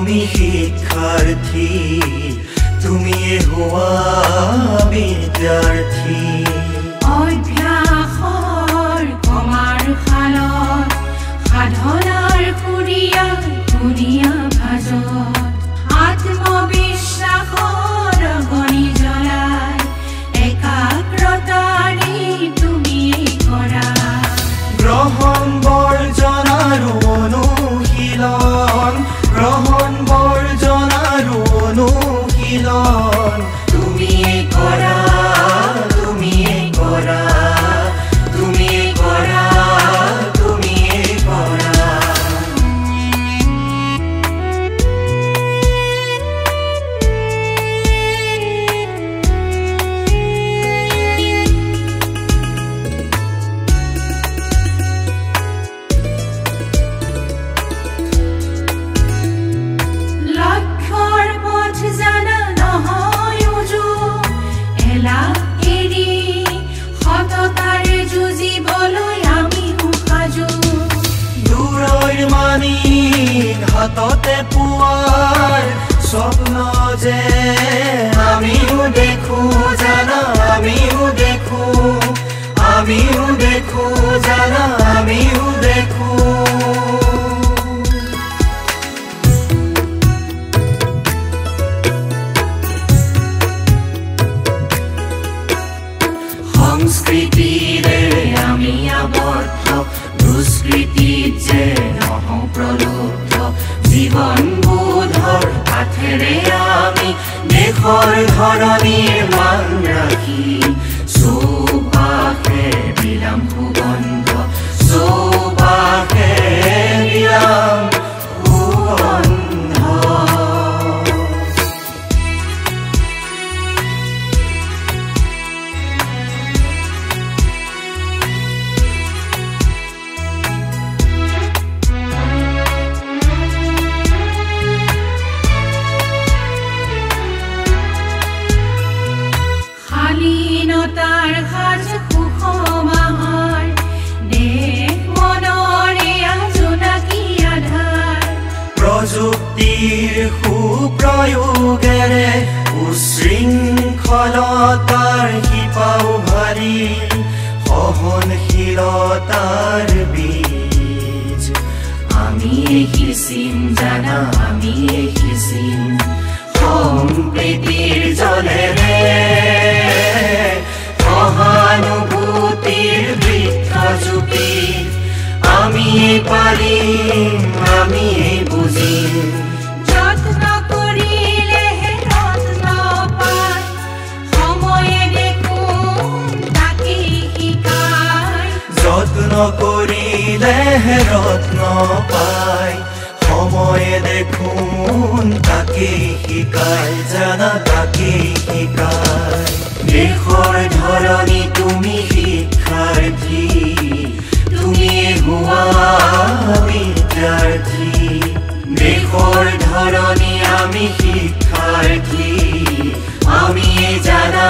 তুমি শিক্ষাৰ্থী তুমিয়ে হোৱা বিদ্যাৰ্থী অভ্যাসৰ কমাৰ খালত সাধনাৰ কুৰিয়া ধুনীয়া ভাজত আত্মবিশ্বাসৰ গণি জ্বলাই একাগ্ৰতাৰে তুমিয়ে কৰা গ্ৰহণ বৰ্জন আৰু অনুশীলন গ্ৰহণ বৰ্জন আৰু অনুশীলন তুমিয়ে কৰা তুমিয়ে কৰা তুমিয়ে কৰা তুমিয়ে কৰা লক্ষ্যৰ পথ জানা নহয় উজু এলাহ এৰি সততাৰে যুঁজিবলৈ আমিও সাজু দূৰৰ মানিক হাততে পোৱাৰ স্বপ্ন যে আমিও দেখো জানা আমিও দেখো জানা আমিও দেখো সংস্কৃতিৰে আমি আবদ্ধ দুষ্কৃতিত যে নহওঁ প্ৰলুব্ধ জীৱন বোধৰ কাঠেৰে আমি দেশৰ ধৰণীৰ মান ৰাখি চৌপাশে বিলাম সুগন্ধ চৌপাশে বিলাম সুগন্ধ শালীনতাৰ সাজ সুষমাহাৰ দেশ মনৰে জোনাকী আধাৰ প্ৰযুক্তিৰ সুপ্ৰয়োগেৰে উশৃংখলতাৰ শিপাও ভাৰি সহনশীলতাৰ বীজ আমি সিঁচিম জানা আমি সিঁচিম সম্প্ৰীতিৰ জলেৰে সহানুভূতিৰ বৃক্ষ জুপি আমিয়ে পাৰিম আমিয়ে বুজিম যত্ন কৰিলেহে ৰত্ন পায় সময়ে দেখোন তাকেই শিকায় যত্ন কৰিলেহে ৰত্ন পায় সময়ে দেখোন তাকেই শিকায় জানা তাকেই শিকায় দেশৰ ধৰণী তুমি শিক্ষাৰ্থী তুমিয়ে হোৱা বিদ্যাৰ্থী দেশৰ ধৰণী আমি শিক্ষাৰ্থী আমিয়ে জানা